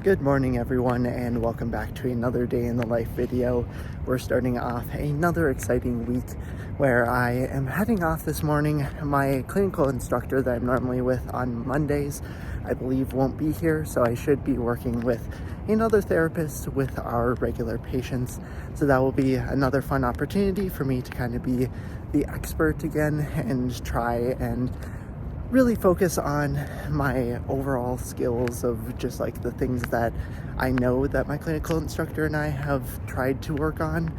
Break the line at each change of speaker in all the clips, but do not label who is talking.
Good morning everyone, and welcome back to another day in the life video. We're starting off another exciting week where I am heading off this morning. My clinical instructor that I'm normally with on Mondays, I believe won't be here, so I should be working with another therapist with our regular patients. So that will be another fun opportunity for me to kind of be the expert again and try and really focus on my overall skills of just like the things that I know that my clinical instructor and I have tried to work on,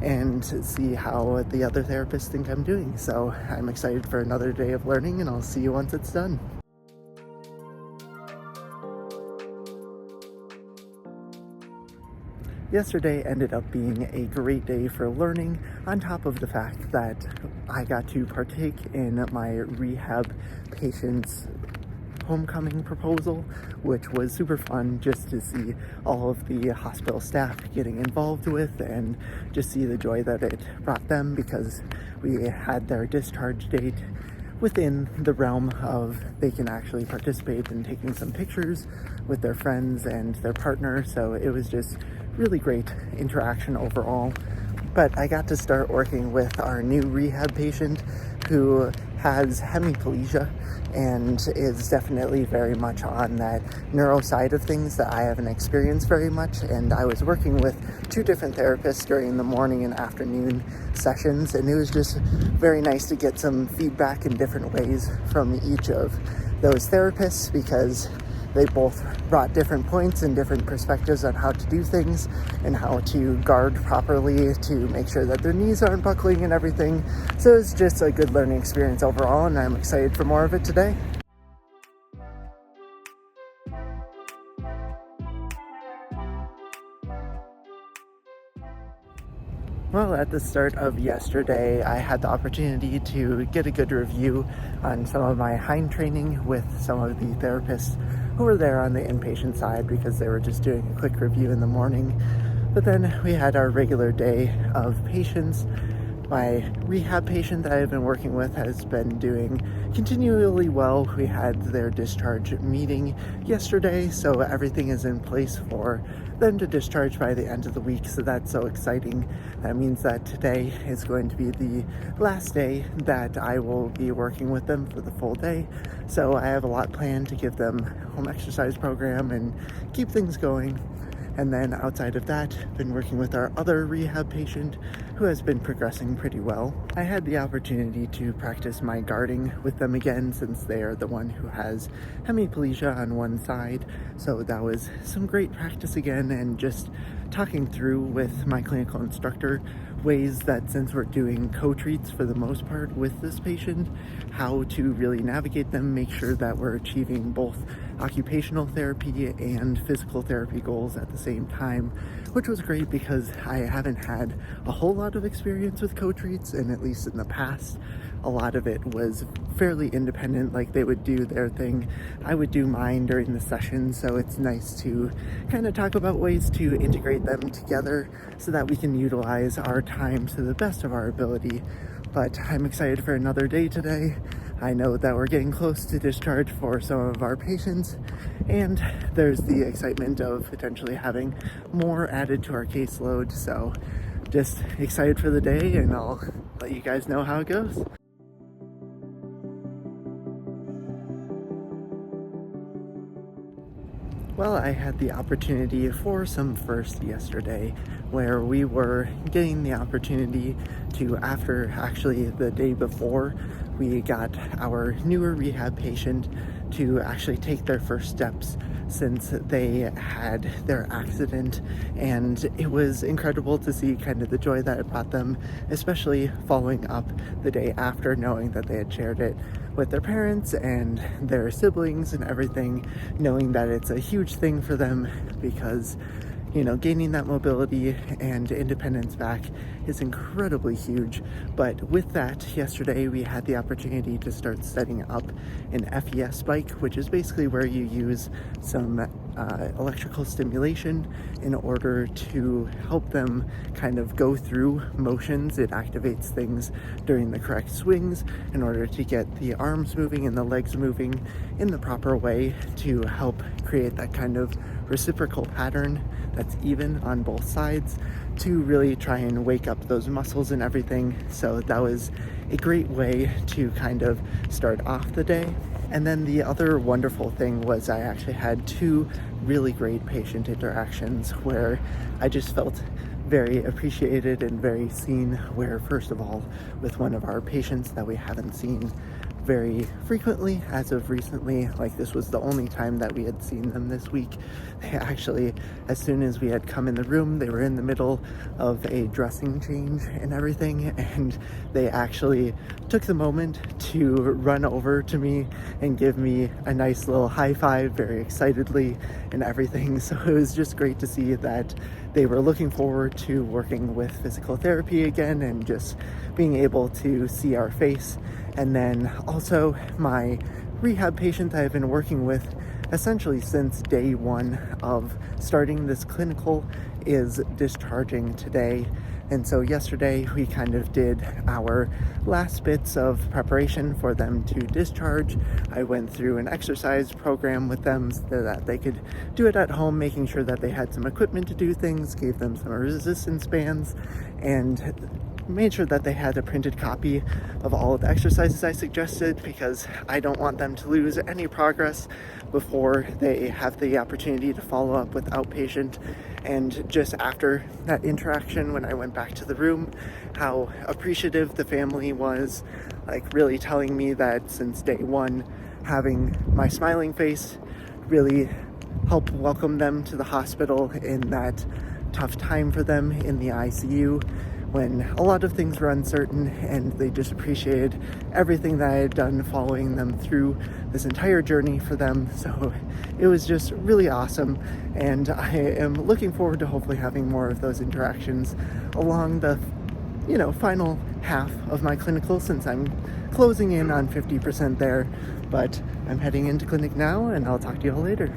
and see how the other therapists think I'm doing. So I'm excited for another day of learning, and I'll see you once it's done. Yesterday ended up being a great day for learning, on top of the fact that I got to partake in my rehab patient's homecoming proposal, which was super fun just to see all of the hospital staff getting involved with and just see the joy that it brought them, because we had their discharge date within the realm of they can actually participate in taking some pictures with their friends and their partner. So it was just really great interaction overall. But I got to start working with our new rehab patient who has hemiplegia and is definitely very much on that neuro side of things that I haven't experienced very much. And I was working with two different therapists during the morning and afternoon sessions, and it was just very nice to get some feedback in different ways from each of those therapists, because they both brought different points and different perspectives on how to do things and how to guard properly to make sure that their knees aren't buckling and everything. So it's just a good learning experience overall, and I'm excited for more of it today. Well, at the start of yesterday, I had the opportunity to get a good review on some of my hind training with some of the therapists who were there on the inpatient side, because they were just doing a quick review in the morning. But then we had our regular day of patients. My rehab patient that I've been working with has been doing continually well. We had their discharge meeting yesterday, so everything is in place for them to discharge by the end of the week. So that's so exciting. That means that today is going to be the last day that I will be working with them for the full day. So I have a lot planned to give them home exercise program and keep things going. And then outside of that, been working with our other rehab patient who has been progressing pretty well. I had the opportunity to practice my guarding with them again, since they are the one who has hemiplegia on one side. So that was some great practice again, and just talking through with my clinical instructor ways that, since we're doing co-treats for the most part with this patient, how to really navigate them, make sure that we're achieving both occupational therapy and physical therapy goals at the same time, which was great because I haven't had a whole lot of experience with co-treats, and at least in the past, a lot of it was fairly independent. Like, they would do their thing, I would do mine during the session. So it's nice to kind of talk about ways to integrate them together so that we can utilize our time to the best of our ability. But I'm excited for another day today. I know that we're getting close to discharge for some of our patients, and there's the excitement of potentially having more added to our caseload. So just excited for the day, and I'll let you guys know how it goes. Well, I had the opportunity for some first yesterday, where we were getting the opportunity to, after actually the day before, we got our newer rehab patient to actually take their first steps since they had their accident. And it was incredible to see kind of the joy that it brought them, especially following up the day after, knowing that they had shared it with their parents and their siblings and everything, knowing that it's a huge thing for them, because gaining that mobility and independence back is incredibly huge. But with that, yesterday we had the opportunity to start setting up an FES bike, which is basically where you use some electrical stimulation in order to help them kind of go through motions. It activates things during the correct swings in order to get the arms moving and the legs moving in the proper way to help create that kind of reciprocal pattern that's even on both sides to really try and wake up those muscles and everything. So that was a great way to kind of start off the day. And then the other wonderful thing was I actually had two really great patient interactions where I just felt very appreciated and very seen, where first of all, with one of our patients that we haven't seen very frequently as of recently, like this was the only time that we had seen them this week. They actually, as soon as we had come in the room, they were in the middle of a dressing change and everything, and they actually took the moment to run over to me and give me a nice little high five very excitedly and everything. So it was just great to see that they were looking forward to working with physical therapy again and just being able to see our face. And then also my rehab patient that I've been working with essentially since day one of starting this clinical is discharging today. And so yesterday we kind of did our last bits of preparation for them to discharge. I went through an exercise program with them so that they could do it at home, making sure that they had some equipment to do things, gave them some resistance bands, and made sure that they had a printed copy of all of the exercises I suggested, because I don't want them to lose any progress before they have the opportunity to follow up with outpatient. And just after that interaction, when I went back to the room, how appreciative the family was, like really telling me that since day one, having my smiling face really helped welcome them to the hospital in that tough time for them in the ICU, when a lot of things were uncertain, and they just appreciated everything that I had done following them through this entire journey for them. So it was just really awesome, and I am looking forward to hopefully having more of those interactions along the final half of my clinical, since I'm closing in on 50% there. But I'm heading into clinic now, and I'll talk to you all later.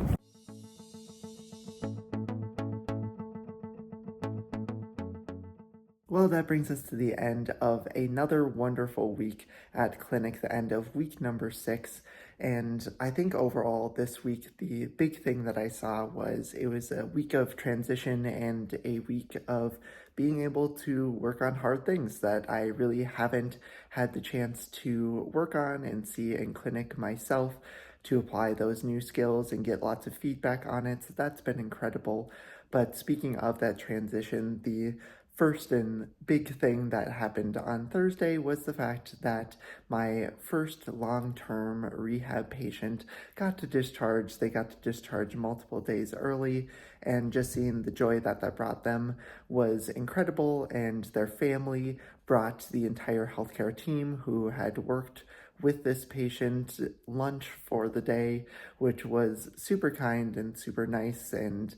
Well, that brings us to the end of another wonderful week at clinic, the end of week number 6. And I think overall this week, the big thing that I saw was it was a week of transition and a week of being able to work on hard things that I really haven't had the chance to work on and see in clinic myself, to apply those new skills and get lots of feedback on it. So that's been incredible. But speaking of that transition, the first and big thing that happened on Thursday was the fact that my first long-term rehab patient got to discharge. They got to discharge multiple days early, and just seeing the joy that that brought them was incredible. And their family brought the entire healthcare team who had worked with this patient lunch for the day, which was super kind and super nice. And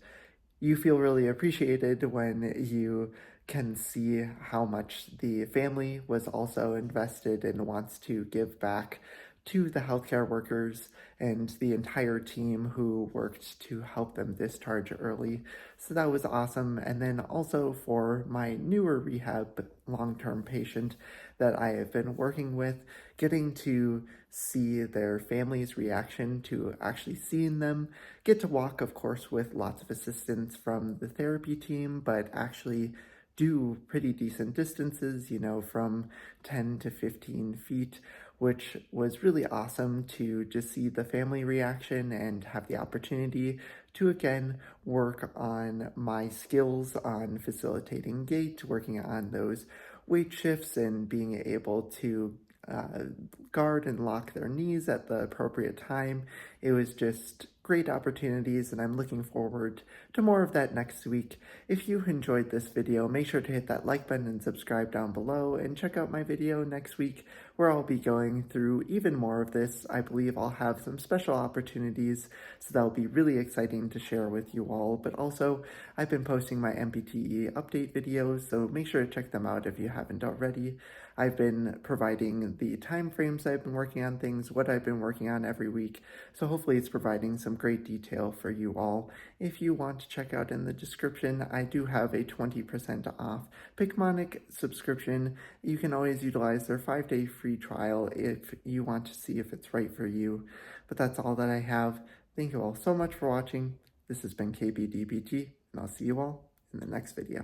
you feel really appreciated when you can see how much the family was also invested and wants to give back to the healthcare workers and the entire team who worked to help them discharge early. So that was awesome. And then also for my newer rehab long-term patient that I have been working with, getting to see their family's reaction to actually seeing them, get to walk, of course, with lots of assistance from the therapy team, but actually do pretty decent distances, from 10 to 15 feet, which was really awesome to just see the family reaction and have the opportunity to again work on my skills on facilitating gait, working on those weight shifts and being able to guard and lock their knees at the appropriate time. It was just great opportunities, and I'm looking forward to more of that next week. If you enjoyed this video, make sure to hit that like button and subscribe down below, and check out my video next week where I'll be going through even more of this. I believe I'll have some special opportunities, so that'll be really exciting to share with you all. But also, I've been posting my NPTE update videos, so make sure to check them out if you haven't already. I've been providing the time frames I've been working on things, what I've been working on every week, so hopefully it's providing some great detail for you all. If you want to check out in the description, I do have a 20% off Picmonic subscription. You can always utilize their 5-day free trial if you want to see if it's right for you. But that's all that I have. Thank you all so much for watching. This has been KBDPT, and I'll see you all in the next video.